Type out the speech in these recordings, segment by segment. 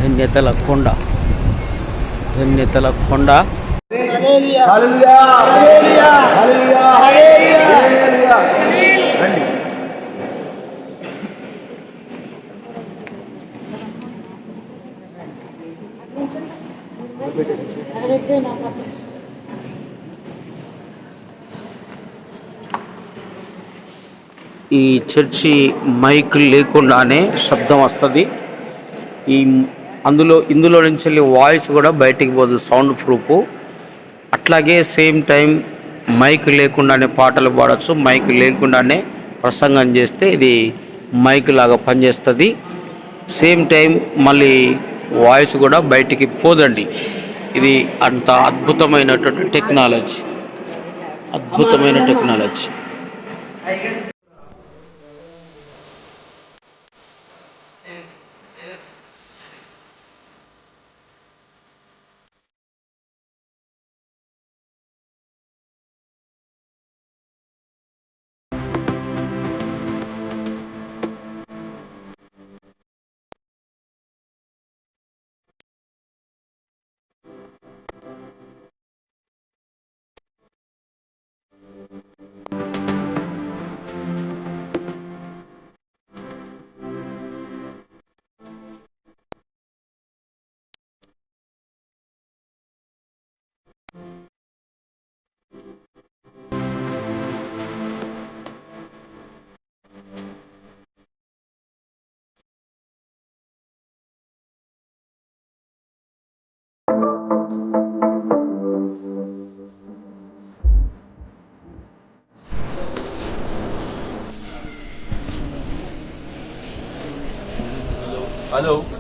ధన్యతల కొండ, ధన్యతల కొండ. ఈ చర్చి మైక్ లేకుండానే శబ్దం వస్తుంది. ఇందులో నుంచి వాయిస్ కూడా బయటికి పోదు, సౌండ్ ప్రూఫ్. అట్లాగే సేమ్ టైం మైక్ లేకుండానే పాటలు పాడచ్చు, మైక్ లేకుండానే ప్రసంగం చేస్తే ఇది మైక్ లాగా పనిచేస్తుంది. సేమ్ టైం మళ్ళీ వాయిస్ కూడా బయటికి పోదండి. ఇది అంత అద్భుతమైనటువంటి టెక్నాలజీ, అద్భుతమైన టెక్నాలజీ.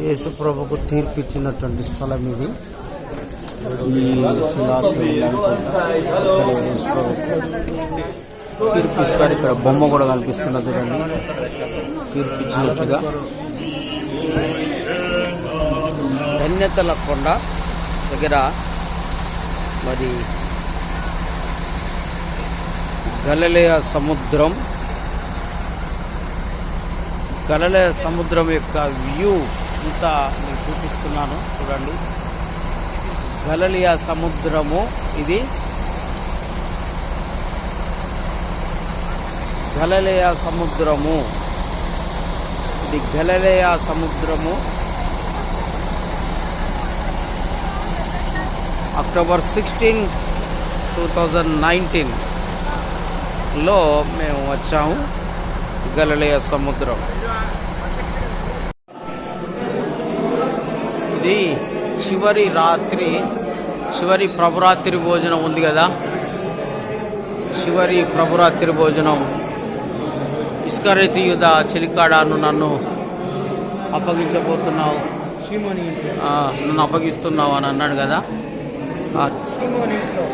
యేసు ప్రభుకు తీర్పు ఇచ్చినటువంటి స్థలం ఇది. తీర్పు ఇస్తారు. ఇక్కడ బొమ్మ కూడా కనిపిస్తున్నది చూడండి, తీర్పు ఇచ్చినట్టుగా. ధన్యతల కొండ దగ్గర మరి గలిలయ సముద్రం, గలిలయ సముద్రం యొక్క వ్యూ ఇంత మీకు చూపిస్తున్నాను చూడండి. గలిలయ సముద్రము ఇది, గలిలయ సముద్రము ఇది, గలిలయ సముద్రము. అక్టోబర్ 16, 2019లో మేము వచ్చాము గలిలయ సముద్రం. ఇది చివరి ప్రభురాత్రి భోజనం ఉంది కదా, చివరి ప్రభురాత్రి భోజనం. ఇస్కరియోతు యూదా, చిలికాడాను నన్ను అప్పగించబోతున్నావు, నన్ను అప్పగిస్తున్నావు అని అన్నాడు కదా. సీమోని ఇంట్లో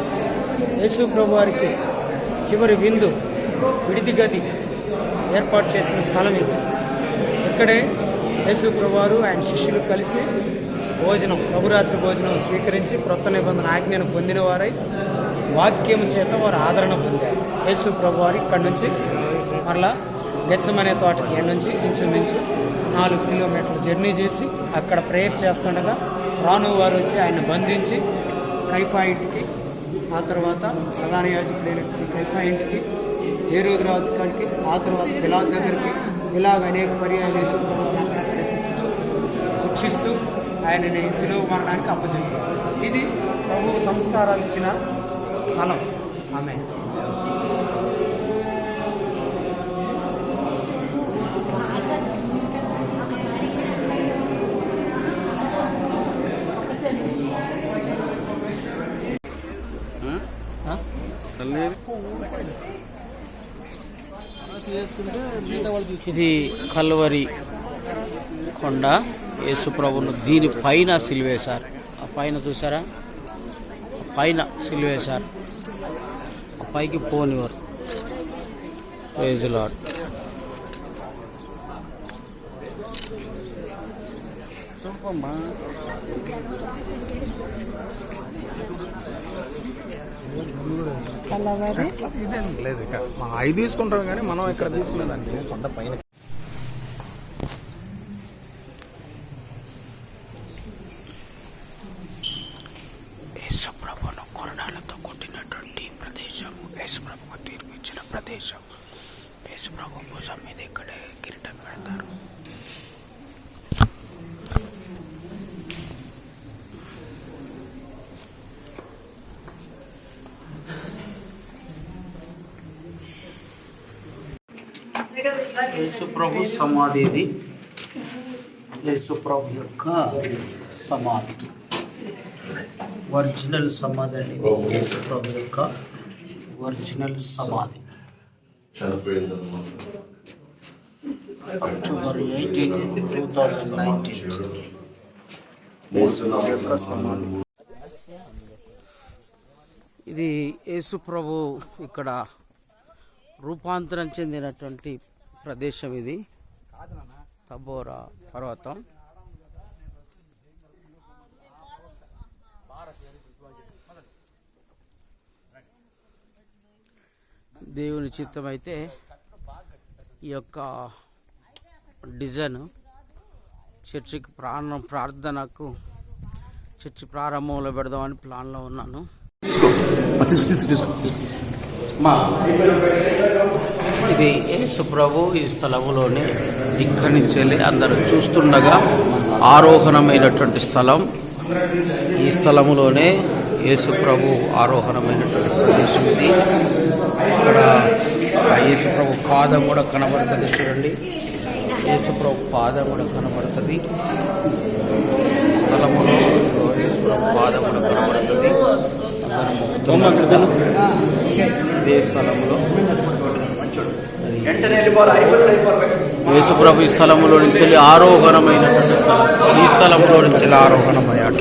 యేసు ప్రభు వారికి చివరి విందు, విడిది గది ఏర్పాటు చేసిన స్థలం ఇది. ఇక్కడే యేసు ప్రభు వారు ఆయన శిష్యులు కలిసి భోజనం, ప్రభురాత్రి భోజనం స్వీకరించి క్రొత్త నిబంధన ఆజ్ఞను పొందిన వారై వాక్యం చేత వారు ఆదరణ పొందారు. యేసు ప్రభు వారు ఇక్కడి నుంచి మరలా గెత్సెమనే తోటకి నుంచి ఇంచుమించు 4 కిలోమీటర్లు జర్నీ చేసి అక్కడ ప్రేయర్ చేస్తుండగా రాను వారు వచ్చి ఆయన బంధించి కైఫా ఇంటికి, ఆ తర్వాత ప్రధాన యాజకులైన కైఫా ఇంటికి, హేరోదు రాజు కాడికి, ఆ తర్వాత పిలాతు దగ్గరికి, ఇలాగ అనేక పర్యాయాలు శిక్షిస్తూ ఆయనని శిలువ మరణానికి అప్పచెప్పారు. ఇది ప్రభువు సంస్కారాలు ఇచ్చిన స్థలం. ఆమేన్. ఇది కల్వరి కొండ. యేసు ప్రభువును దీనిపైన సిలువేశారు. ఆ పైన చూసారా, పైన సిలువేశారు. ఆ పైకి పోనివారు. Praise the lord. లేదు ఇక అవి తీసుకుంటాం కానీ మనం ఇక్కడ తీసుకునేదాన్ని కొండ పైన. ప్రదేశం, యేసు ప్రభువు తీర్పు ఇచ్చిన ప్రదేశం. యేసు ప్రభు భుజం మీద ఇక్కడే కిరీటం పెడతారు. యేసు ప్రభు సమాధి ఇది. యేసు ప్రభు యొక్క సమాధి, ఒరిజినల్ సమాధి అనేది యేసు ప్రభు యొక్క ఒరిజినల్ సమాధి. అక్టోబర్ 18, 2019 యేసు ప్రభు యొక్క సమాధి. ఇది యేసు ప్రభు ఇక్కడ రూపాంతరం చెందినటువంటి ప్రదేశం. ఇది తబోరా పర్వతం. దేవుని చిత్తం అయితే ఈ యొక్క డిజైన్ చర్చికి ప్రార్థనకు చర్చి ప్రారంభంలో పెడదామని ప్లాన్లో ఉన్నాను. ఇది యేసు ప్రభు ఈ స్థలములోనే ఇక్కడి నుంచి వెళ్ళి అందరూ చూస్తుండగా ఆరోహణమైనటువంటి స్థలం. ఈ స్థలములోనే యేసు ప్రభు ఆరోహణమైనటువంటి ప్రదేశం ఇది. ఇక్కడ యేసు ప్రభు పాదం కూడా కనబడుతుంది. చూడండి, యేసు ప్రభు పాదం కూడా కనబడుతుంది. స్థలములో యేసు ప్రభు పాదం కూడా కనబడుతుంది. ఇదే స్థలంలో యేసు ప్రభు ఈ స్థలములో నుంచి ఆరోహణమైనటువంటి స్థలం. ఈ స్థలంలో నుంచి ఆరోహణమయ్యాడు.